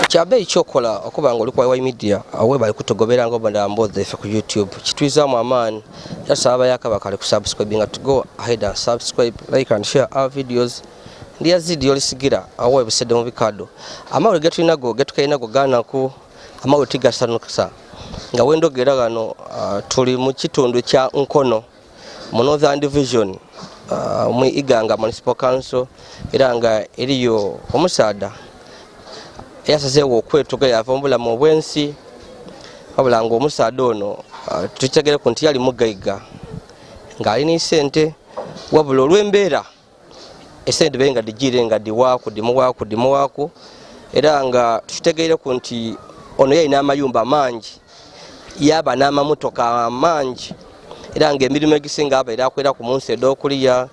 Kyabe ekyokola okuba nga oli ku media awe bali kutogobera ngo bandamboze ife ku YouTube kitwizamu amaani yasaba yakabakale ku subscribe nga to go ahead and subscribe, like and share our videos. Ndi Yazid Yolisigira awe bisede mu bikado amawe getulinago getukainago ganako amawe tigasanukisa nga wendogera gano tuli mu kitundu kya Nkono mu Northern Division mu Iganga Municipal Council era nga eriyo omusaada yasazeewo okwetoga yavumbula mu bwensi wabula nga omusaada ono tukitegere ku nti yali mugaiga ng'alina esente wabula olw'embeera esente benga digire nga dimuwaaku era nga tukitegere ku nti ono yalina amayumba mangi yaba n'amamotoka mangi era nga emirimu egisinga abaire akwera ku munsi ed'okuliya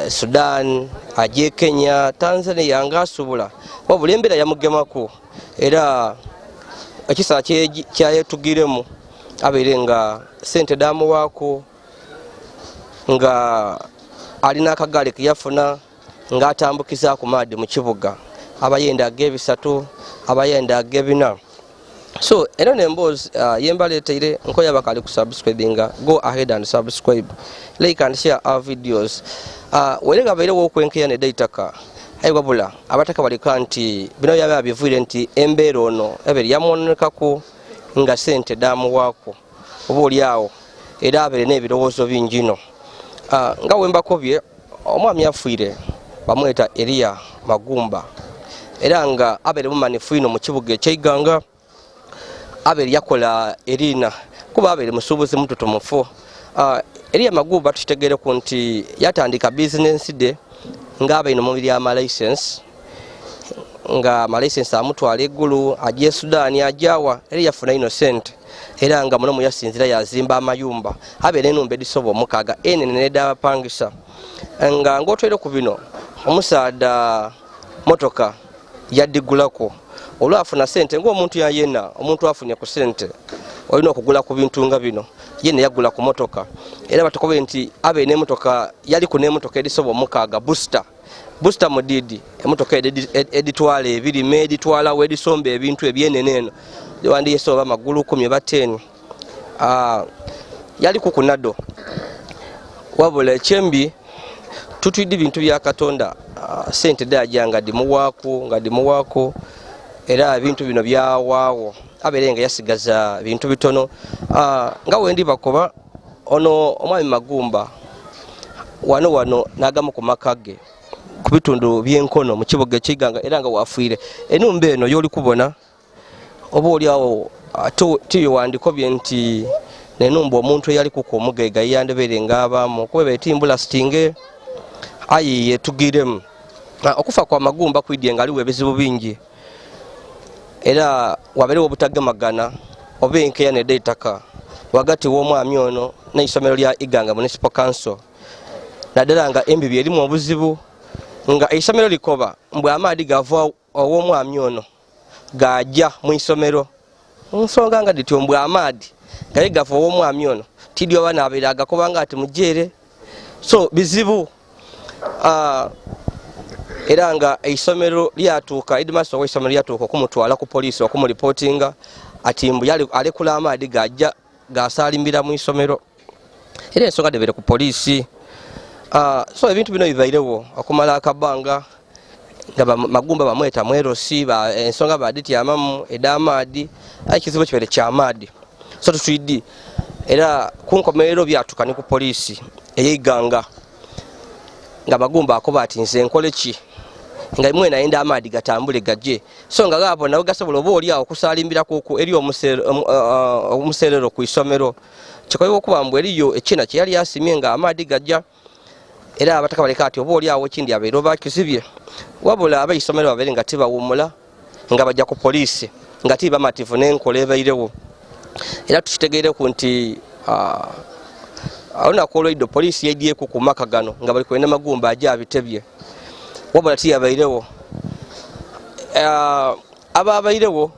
Sudan, aje Kenya, Tanzania ngaasubula wabula embeera yamugemaku era ekisa kyayetugiremu abeere nga sente damuwaako nga alina akagale keyafuna nga atambukiza ku maadi mu kibuga abayenda ag'ebisatu abayenda ag'ebina. So eno nembozi yembaleteire nkoya bakali ku subscribinga, go ahead and subscribe, like and share our videos. Welega baire wo kwenkeya ne daitaka ayiwabula abataka bali kanti bino yabe abivuire nti embeero ono eberi yamonekako nga sente damu wako obuli awo era abere n'ebirowoozo bingino nga wembakobye omwami afuire bamweta Elia Magumba era nga abere mu manifino mu kibuga eky'Iganga abere yakola erina kuba abere musubuzi mututu mufo. Elia Magumba tukitegere ku nti yatandika business de nga abaino mu bya license nga license amutwala eggulu ajje Sudan ajawa Elia yafuna innocent era nga muno yasinzira yazimba amayumba abere enumba edisobo Omugagga enene dabapangisa nga ngotwere ku bino omusaada motoka yadigulako olwafuna sente ng'omuntu yayena omuntu afunye ku sente olina okugula ku bintu nga bino yene yagula ku motoka era batakobe nti abe n'emotoka yali ku n'emotoka edisobo Omugagga booster modidi emotoka editwala ebirime editwala wedisomba ebintu ebyeneneno wandi yesoba magulu 10 bateni yali ku kunado wabula ekyembi tutwidi bintu bya Katonda sente dajanga dimuwako era bintu bino byawaawo aberenga yasigaza bintu bitono nga wendi bakoba ono omwami Magumba wano nagamu ku makage ku bitundu by'Enkono mu kibuga eky'Iganga era nga wafuire enumba eno yoli kubona oba oli awo tiyo wandikobye nti nenumba omuntu yali kuko Omugagga yandebere ng'abamu kuba betimbula stinge ayi yetugiremu okufa kwa Magumba kwidye nga aliwo ebizibu bingi era waberewo obutagemagana oba enkeya ne daitaka wagati w'omwami ono n'isomero lya Iganga Municipal Council naddala nga embibi erimu obuzibu nga isomero likoba mbwe amaadi gava ow'omwami ono gajja mu isomero nsonga nga dityo mbwe amaadi gaye gava ow'omwami ono tidyo abaana abeera agakoba nga ati mujere so bizibu era nga isomero lyatuuka idmaso w'isomero lyatuuka okumutwala ku poliisi okumulipotinga ati mbu yali alekula amaadi gajja gasalimbira mu isomero era ensonga debere ku poliisi. So ebintu bino bibairewo okumala akabanga nga Magumba bamweta mwerosi ensonga baditi amamu edamaadi kizibu kibere kyamaadi so tutwidi era kunkomerero byatuka ni ku poliisi ey'Iganga nga Magumba akoba ati nze nkole ki nga imwe naenda amaadi gatambule gajje so nga gabo nawe gasobola oba oli awo okusalimbira kuku eri omuserero ku isomero kikoyewo okuba mbwe eriyo ekina kyeyali asimye nga amaadi gajja era abataka baleka ati oba oli awo ekindi abeera oba kisibye wabula abaisomero babeere nga tibawumula nga bajja ku poliisi nga tibamativu n'enkola ebairewo era tukitegeereku nti olunaku olw'eddo poliisi yaidyeku ku maka gano nga bali kwenda Magumba ajja abitebye wabula tiyabairewo ababairewo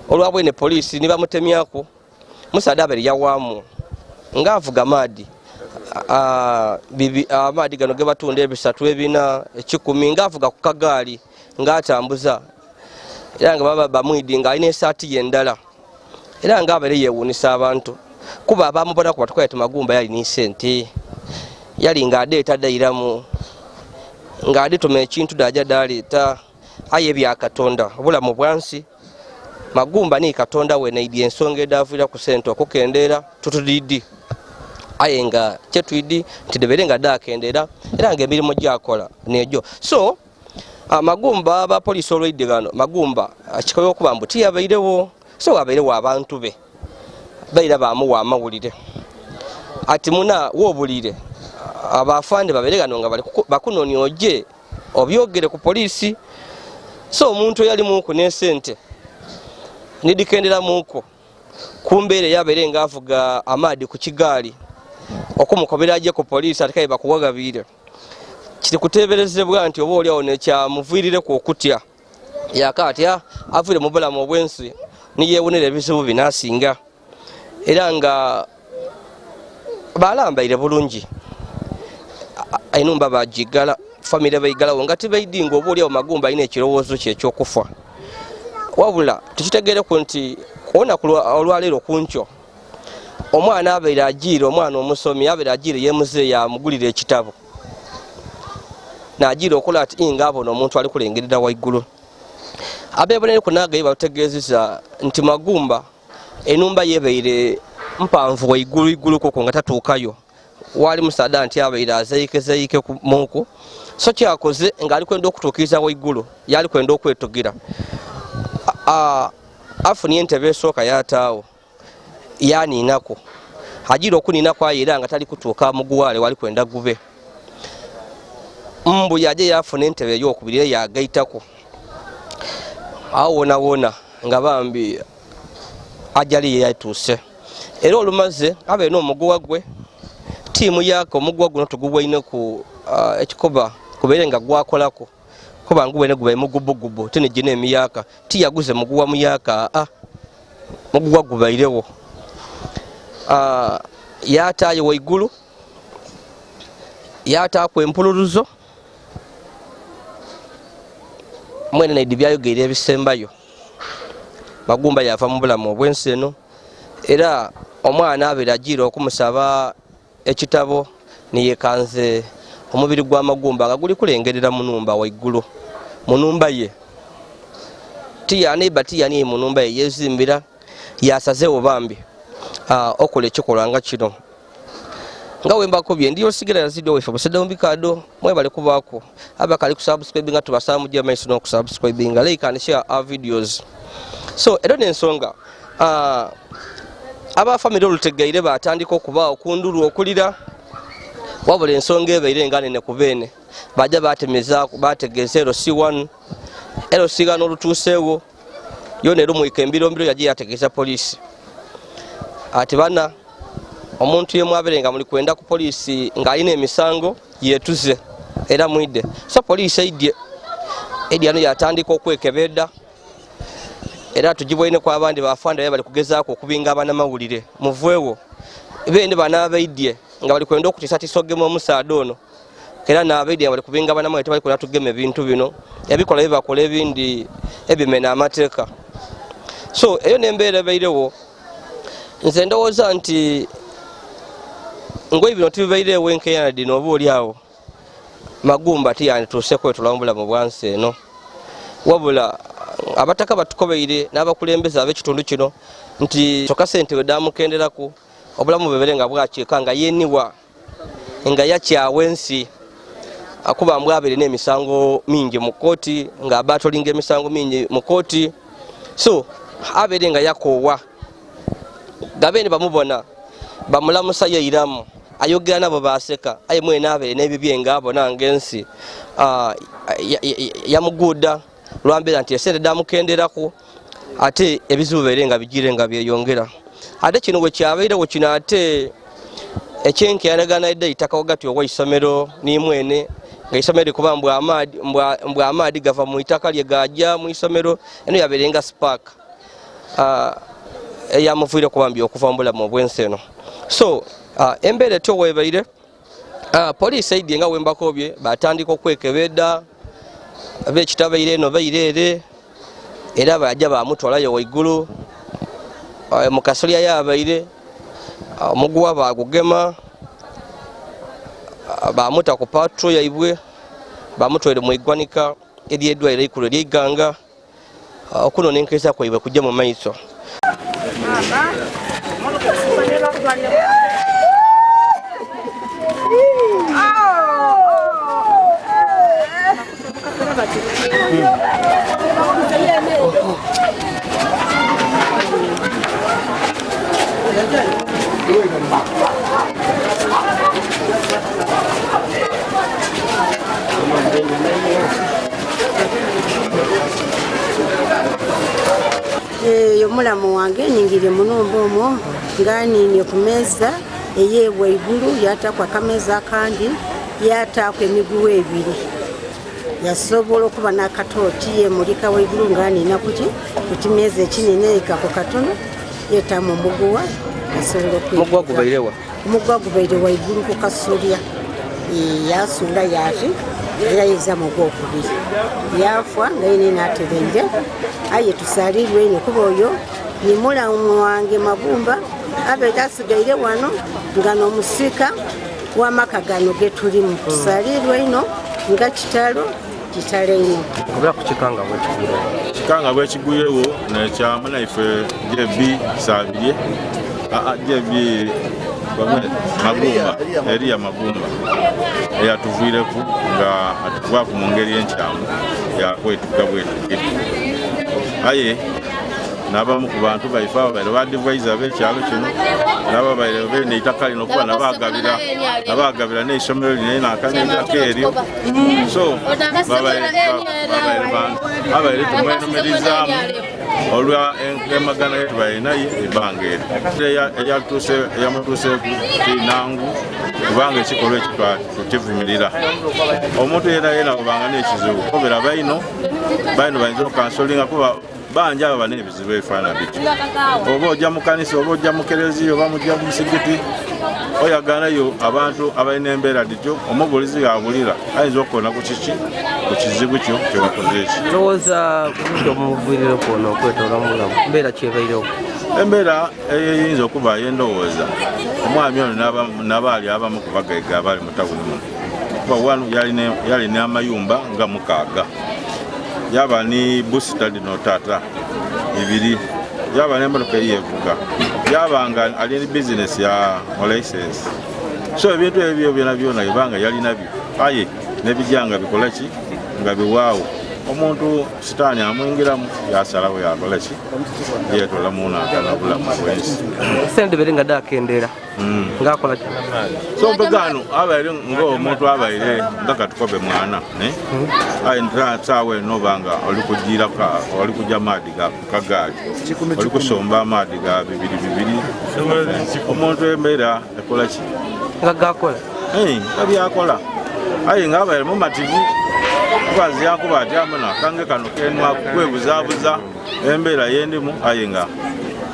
olwabwene poliisi nibamutemyaku musaada abere yawaamu ngaavuga maadi amaadi gano ge batunda 3 4 10 ngaavuga ku kagaali ngaatambuza era nga baba bamwidi nga alina esaati yendala era nga abere yeewuunisa abantu kuba abamubona ku batukwate Magumba yali ni sente yali nga adeeta dairamu nga adetuma ekintu daja daleeta aye bya Katonda obulamu bwansi Magumba ni Katonda we naidi ensonga edavira ku sente okukendeera tutudidi aye nga kyetwidi tidebere nga dakendera era nga emirimu gyakola nejo so Magumba ba poliisi olw'edde gano Magumba kikoyo okuba mbu tiyabairewo so abairewo abantu be baira bamuwa amawulire ati muna wobulire abafande babere gano nga bali bakunoni oje obyogere ku poliisi so omuntu yali muku n'esente nidikendera muko kumbere yabere nga avuga amaadi ku kigaali okumukobera aje ku poliisi atikaye bakuwagabire kiri kuteberezebwa nti oba oli awo nekyamuviirire ku okutya yakati avire mu bulamu obwensi niyewonera ebizibu binasinga era nga balambaire bulungi enumba bajigala famire bayigalawo nga tibaidinga oba oli awo Magumba alina ekirowoozo kye ekyokufa wabula tukitegereku nti kuona olwaleero kunkyo omwana abeera agiire omwana omusomi abeera agiire yemuze yamugulira ekitabo nagiire okola ati inga abono omuntu ali kulengerera waigulu abebonere kunagaye bategeezeza nti Magumba enumba yebeire mpanvu waigulu koko nga tatuukayo wali musaada nti abeera azaike muku so kyakoze nga ali kwenda okutuukiriza waigulu yali kwenda okwetogira afuni entebe esooka yataawo yaniinako agira okuninako aye era nga tali kutuuka muguwale wali kwenda gube mbu yaje yafuna entebe ey'okubiri yagaitako awo wona nga bambi ajali yatuuse era olumaze abe n'omuguwa gwe tiimu yako omuguwa guno tugubwaine ku ekikoba kubeere nga gwakolako kuba nguwene gubaye mugubugubu tinigina emiyaka tiyaguze muguwa muyaka muguwa gubairewo yataayo waigulu yataako empululuzo mwene naidi byayogeire ebisembayo Magumba yava mu bulamu obwensi eno era omwana abeera agiire okumusaba ekitabo niyekanze omubiri gwa Magumba nga guli kulengerera munumba waigulu munumba ye tiyani munumba ye yezimbira yasazeewo bambi okola ekikolwa nga kino nga wembakobye ndi Yolisigira Yazid wefe buseda mumbikado mwebale kubaako abakali kusubscribe nga tubasaba mujja maiso n'okusubscribe nga like and share our videos so era n'ensonga aba family olutegeire batandika okubaawo kundulu okulira wabula ensonga ebeire nga nene kubeene bajja batemezaako bategeeza LC1 olutuuseewo yona era omwika embiro yaje yategeeza poliisi ati bana omuntu yemu abere nga muli kwenda ku poliisi ng'alina emisango yetuze era mwidde so poliisi eidye ano yatandika okwekebedda era tugibwaine ku abandi bafanda bali kugezaako okubinga abanamawulire muveewo bene banaabaidye nga bali kwenda okutiisatiisa ogema omusaada ono era n'abaidye nga bali kubinga abanamawulire tebali kwenda tugema ebintu bino ebikola bibakola ebindi ebimena amateeka so eyo n'embeera ebairewo nze ndowooza nti ngoye bino tibibairewo enkeeyana dino oba oli awo Magumba tiyandituuse kwetula mu bulamu bwansi eno wabula abataka batukobeire n'abakulembeze ab'ekitundu kino nti kyokka sente we damukenderaku obulamu bwebere nga bwakiika nga yeniwa nga yakyawa ensi akuba mbw abeere n'emisango mingi mu kooti nga abatolinga emisango mingi mu kooti so abeere nga yakoowa gabeene bamubona bamulamusa yeiramu ayogera nabo baseka aye mwena abeere n'ebibye ngabo nange ensi yamuguda lwambeera nti esente damukenderako ate ebizibu beere nga bigire nga byeyongera ate kino bwe kyabeerewo kino ate ekyenkeyanagana edde itaka wagati ow'eisomero nimwene nga isomero likuba mbwa amaadi gava mu itaka lye gajja mu isomero eno yabeere nga spark eyamuviire kubambi okuva mu bulamu obwensi eno so embeera etyo weebaire poliisi eidye nga wembakobye batandika okwekebedda ab'ekitabaire eno baire ere era bajja bamutwalayo waigulu mu kasolya yabaire omuguwa bagugema bamuta ku patro yaibwe bamutwere mu iggwanika eryeddwaliro ekkulu ery'Iganga okunonenkeza kwaibwe kujja mu maiso. Omulamu wange ningire munumba omwo nga ninye ku meeza eyeebwa igulu yatakwa akameeza akandi yatakwa emiguwa ebiri yasobola okuba n'akatooti yemulika waigulu nga nina ku kimeeza ekinene ekako katono yetamu omuguwa yasobola omuguwa gubairewa omuguwa gubaire waigulu ku kasolya yasuula yaati era yeza mu gwokubiri yafa nga yine natereire aye tusalirwe ino kuba oyo ni mulamu wange Magumba abeera asigaire wano nga n'omusika w'amaka gano getulimu tusalirwe ino nga kitalo ino kubera ku kikanga bwekigwirewo nekyamana ife jebi sabirye jebi Magumba eriya Magumba eyatuviireku nga atuvaaku mu ngeri enkyamu yakwetuga bwetuge aye n'abamu ku bantu baife ababaire badivaiza b'ekyalo kino nabo baire beine eitaka lino kuba nabagabira n'eisomero lino nakanyako eryo so babaire tumwenumirizaamu olwa emagana yetu balinaye ebbanga eryo eyamutuuseku tinangu kubanga ekikolwa ekyo tukivumirira omuntu yena kubanga n'ekizibu kobera baino bayinza okansolinga kuba banja aba n'ebizibu ebifaana bityo oba ojja mu kanisa oba ojja mu kereziya oba mujja mu musigiti oyaganayo abantu abalina embeera dityo omubulizi yabulira ayinza okukona ku kiki ku kizibu kyo kyewakoze eki lowooza kuludde omuviirire kwona okwetoola mulamu embeera kyebairewo embeera eyinza okuba yendowooza omwami ono n'abaali abamu ku bagaiga abali mu tawuni muno kuba wanu yalina amayumba nga 6 yaba ni busita lino tata ibiri yaba n'emmotoka eyevuga yabanga ali ni business ya license so ebintu ebyo byona ibanga yali nabyo aye nebijanga bikola ki nga biwaawo omuntu sitaani amwingiramu yasalawo yakola ki yetola munagala bulamu bwensi sente bere nga dakendera ngakola ki so mpegano abaire ng'omuntu abaire nga katukobe mwana aye ntawe nobanga oli kujja amaadi kagaali oli kusomba amaadi ga bibiri omuntu embeera ekola ki nga gakola nga byakola aye ng'abaire mu mativu kwazi yakuba ati amana kange kano kenwa kwebuzaabuza embeera yendimu aye nga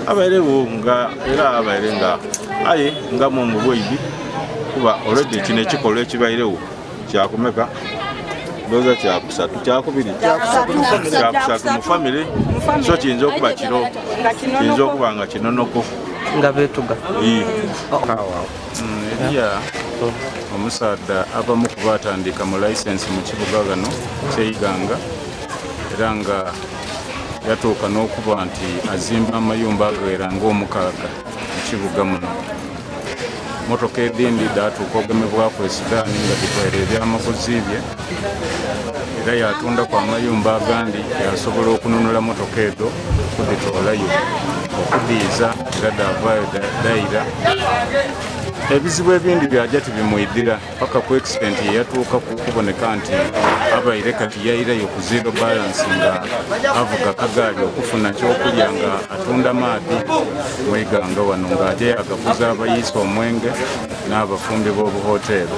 abairewo nga era abaire nga aye nga mu bweibi kuba already kino ekikolwa ekibairewo kyakumeka ndoza kyakusatu kyakubiri kyakusatu mu family so kiyinza okuba kiro kiyinza okuba nga kinonoko nga betuga eriya omusaadha abamu kubatandika mu license mu kibuga gano ky'Iganga era nga yatuuka n'okuba nti azimba amayumba agawera ng'omukaaga mu kibuga muno motoka edindi datuuka okugemebwaku esudaani nga ditwala ebyamaguzi bye era yatunda ku amayumba agandi yasobola okununula motoka edo okuditwalayo okudiiza era davaayo dayira ebizibu ebindi byajja tibimwidira paka ku extent yatuuka kuboneka nti abaire kati yairayo ku zero balance nga avuga kagaali okufuna kyokulya nga atunda maadi mweganga wano ng'ajja yagaguza abayiisa omwenge n'abafumbi b'obuhoteeri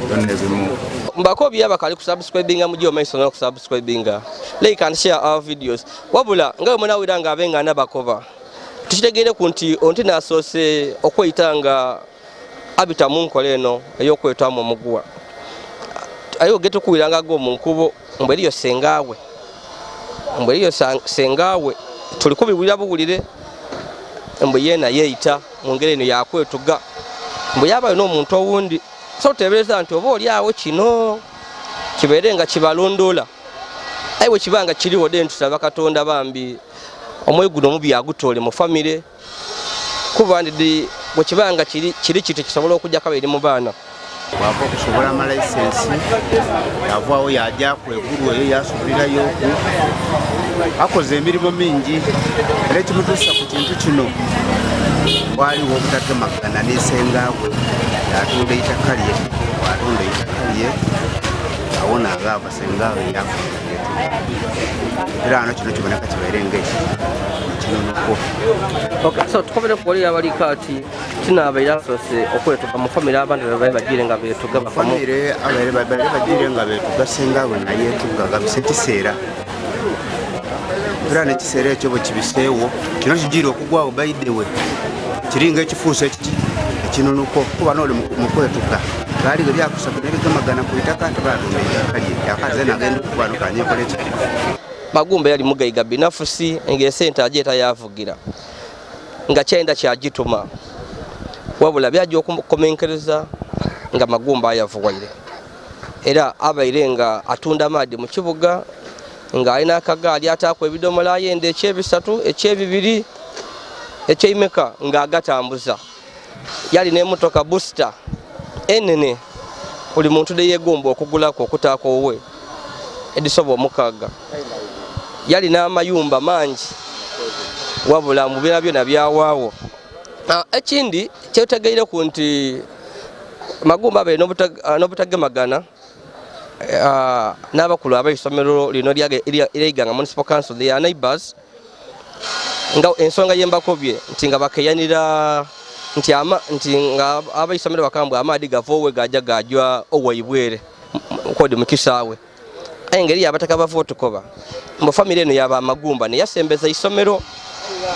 byonna ebimu mbako byaba kali kusubscribinga mujjo maiso no kusubscribinga like and share our videos wabula nga mwana wiranga abenga nabakoba tukitegere kunti onti nasose okweyitanga abita munkole eno eyokwetamu omugwa ayo geto kuwiranga go munkubo mbweriyo sengawe tuli kubiwira buwulire mbwe yena yeita mungere eno yakwetuga mbwe yaba no muntu owundi so tebereza nti oba oli awo kino kibere nga kibalondola aiwe kibanga kiriwo dentu tusaba Katonda bambi omweguno mu byagutole mu family kuba ndi bwe kibanga kiri kiti kisobola okujja kabiri mu baana wako kusobola ama license yavaawo yajja kwegulu eyo yasubirirayo akoze emirimu mingi era ekimutuusa ku kintu kino waliwo obutatemagana n'esengabwe yatunda eitaka lye watunda eitaka lye awona agaava sengawe yafa era ano kino kiboneka kibeere ng'ekinonoko. So tukobere kuwali abali kati kinabaire asose okwetuga mu family abantu babaire bagire nga betuga bafamu family abaire bagire nga betuga sengawe naye tugaga bisekiseera era nekiseera ekyo bwe kibiseewo kino kigira okugwawo baidewe kiringa ekifuuso ekinonoko kuba n'oli mu kwetuga gaali ge byakusaba nebigamagana ku itaka nti baatunda eitaka lye yakaze nagenda okubanukanya enkola ekiri Magumba yali mugayiga binafusi ng'esente ajeeta yavugira nga kyenda kyagituma wabula byajja okukomenkereza nga Magumba ayavuwaire era abaire nga atunda maadi mu kibuga nga alina akagaali ataako ebidomola ayenda ekyebisatu ekyebibiri ekyeimeka nga agatambuza yali n'emmotoka booster enene buli muntu deyegomba okugulako okutaako owe edisoba omukaaga yali namayumba mangi wabula mubira byona byawaawo ekindi kyetegeire ku nti Magumba abaire n'obutagemagana n'abakulu abaisomero lino ly'Iganga Municipal Council their neighbors nga ensonga yembakobye nti nga bakeyanira nti nga abaisomero bakambwa amaadi gavowe gajja gajwa owaibwere kodi mukisaawe engeri yabataka bava otukoba mbo family eno yaba Magumba ne yasembeza isomero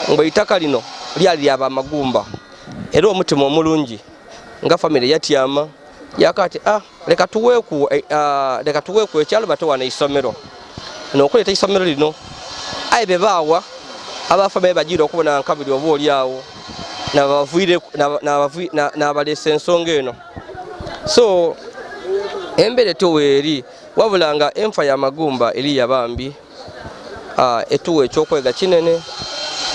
mbo itaka lino lyali yaba Magumba era omutima omulungi nga family yatyama yakati leka tuweeku ekyalo batowana isomero n'okuleta isomero lino aibe baawa abafamily bagira okubona nkabiri oba oliawo n'abalesa ensonga eno so embere toweeri wabulanga enfa ya Magumba eri yabambi etuwa ekyokwega kinene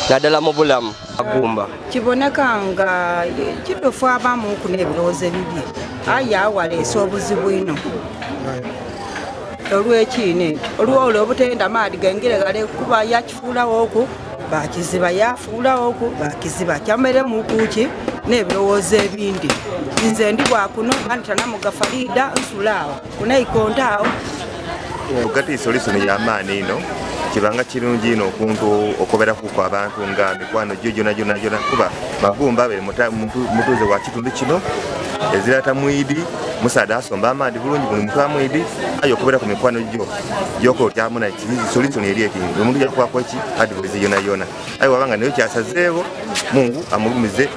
naddala mu bulamu Magumba kiboneka nga kituufu abamu ku n'ebirowoozo bibi aye awaleese obuzibu ino olw'ekiine olw'olwo obutenda maadi gengere gale kuba yakifuulawo oku bakiziba yafuulawo oku bakiziba kyameremu kuki n'ebirowoozo ebindi nze ndi bwakuno antanamuga Farida nsulaawo kunaikontawo Gati solution y'amaani ino kibanga kirungi ino okuntu okuberaku ku abantu nga mikwano jona kuba Magumba abe mutuuze wa kitundu kino ezirata mwidi musada asomba amaadi bulungi buli muntu amwidi ayo okubera ku mikwano gyoko tyamuna solution eri eti omuntu yakwako ki advice yona ayo wabanga niyo kyasazeewo Mungu amulumize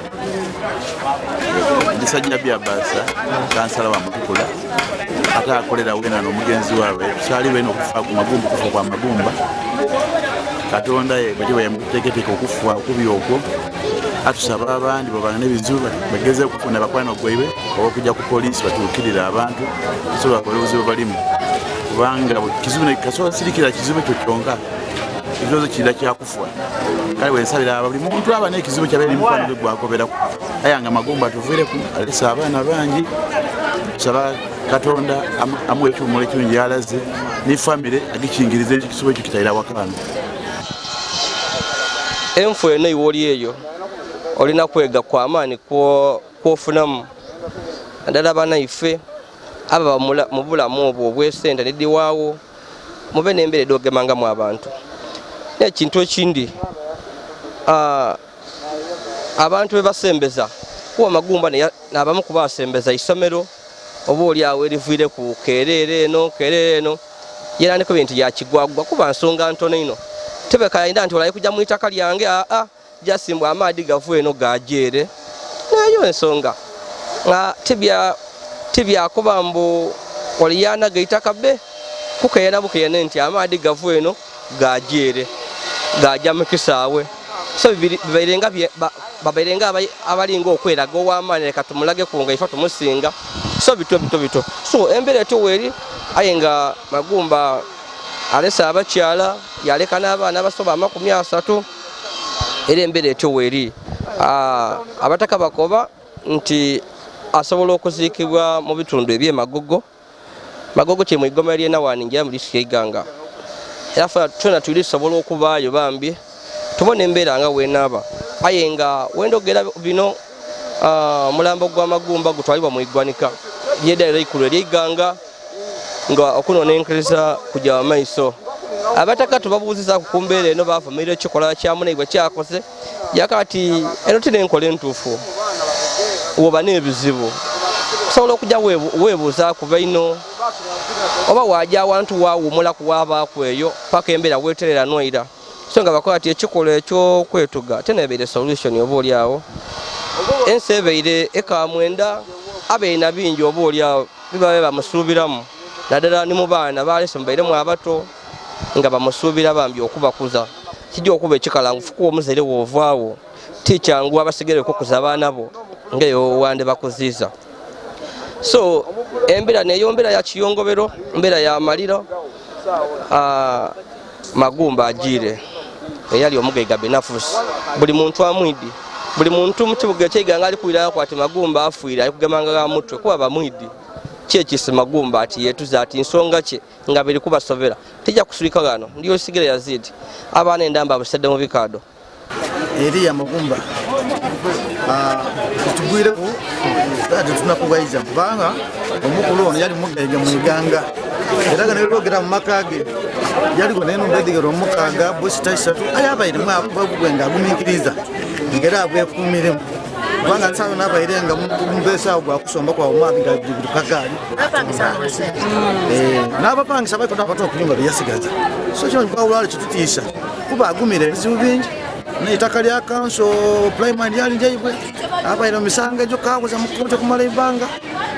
Ndisajja byabasa kansala wa Mutukula ate akolera wena n'omugenzi waabwe tusaaliwe n'okufa ku Magumba kufa kwa Magumba Katonda ye bwe yamuteeketeka okufa okubi okwo atusaba abandi babanga n'ebizibu bageze okufuna bakwano gwebwe okujja ku poliisi batuukirira abantu so bakole obuzibu balimu kubanga kizibu kasobola sirikira kizibu ekyo kyonka ekirozo kirira kyakufa kale wensabira buli muntu aba n'ekizibu kyabeera mukwano gwe gwagoberako ayanga Magumba atuviireku alesa abaana bangi tusaba Katonda amuwe ekyumula ekirungi yalaze ne famire agikingiriza ekizibu ekyo kitayira wakano enfu eno iwoli eyo olina kwega kwa amaani kwofunamu naddala banaife aba mu bulamu obwo obw'esente neddiwaawo mube n'embeera edoogemangamu abantu. N'ekintu ekindi abantu be basembeza kuba amagumba n'abamu kuba basembeza isomero oba oliawo eriviire ku kereere eno yeerandiko bintu yakigwagwa kuba nsonga ntono ino tebekalinda nti olaye kujja mu itaka lyange jasimbwa amaadi gavu eno gajeere nayo ensonga tibyakuba mbu oliyana gaitaka be kukeera bukeene nti amaadi gavu eno gajeere gajja mu kisaawe so babairenga abalinga okweraga ow'amaani leka tumulage kunga ifa tumusinga so bito so embeera etoweri aye nga Magumba alesa abakyala yaleka n'abaana abasoba 30 era embeera etoweri abataka bakoba nti asobola okuziikibwa mu bitundu eby'Emagogo kye mu igoma ly'Enawani ngira mu disitulikiti y'Iganga era ffe twena tulisobola okubaayo bambi tubona embeera nga weenaaba aye nga wendogera bino omulambo gwa Magumba gutwalibwa mu iggwanika ly'eddaliro ekkulu ery'Iganga nga okunonenkeriza kujja wamaiso. Abataka tubabuuziza ku mbeera eno baavumirira ekikola kyamu naye bwe kyakoze yakati eno tinenkola entuufu woba n'ebizibu osobola okujja weebuuza kuba ino oba wajja awantu waawumula kuwaabaako eyo paka embeera weeterera noira so nga bakola ti ekikola ekyokwetuga teneebeire solution oba oliawo ensi ebeire eka 9 abeina bingi oba oliawo bibabe bamusuubiramu naddala ni mu baana balese mubairemu abato nga bamusuubira bambi okubakuza kijja okuba ekikalangufu kuba omuzaire woovaawo tikyangu abasigaireko okuza abaana bo ngaeyo wande bakuziiza so embeera neyo mbeera ya kiyongobero mbeera ya maliro Magumba agiire eyali Omugagga benafusi buli muntu amwidi buli muntu mu kibuga eky'Iganga ali kuwulirako ati Magumba afiire ali kugemanga ga mutwe kuba bamwidi kyekisi Magumba ati Yetuzze ati nsonga kye nga biri kubasobera tijja kusulika gano ndi Yolisigira Yazid abaana endamba abusedde mu bikaado eri ya Magumba tutugwireku ate tunakubayiza kubanga omukulu ono yali Omugagga mu Iganga era nga nebogera mu maka ge yaliko n'enumba edigera omukaaga bwesita 3 ayabairemu abagwenga agumiikiriza ngera abwekuumiremu kubanga nsalo n'abairenga mumbeesaawo gwakusomba kwa omwami nga bikagaali n'abapangisa baikoda abato okunyumba beyasigaza so kino kwawulwale kitutiisa kuba agumira ebizibu bingi n'ettaka lya kanso primary lyali njaibwe abaire mu misango egyo kaabuza mu kkooti okumala ebbanga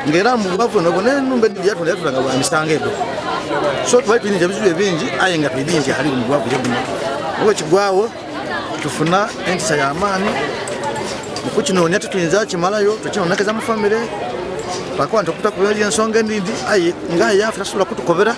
ng'era mu bubavu nogo n'enumba eddiri yatulanga bwa misango egyo so tubaali tulina ebizibu ebingi aye nga twiri nti ali mu bubavu gyeguma oba ekigwawo tufuna entisa y'amaani mukukinoonya tetuyinza kimalayo tukinonekeza mu famire pakuba nti okutakubera ensonga endindi aye ngaaye yafe tasobola kutukobera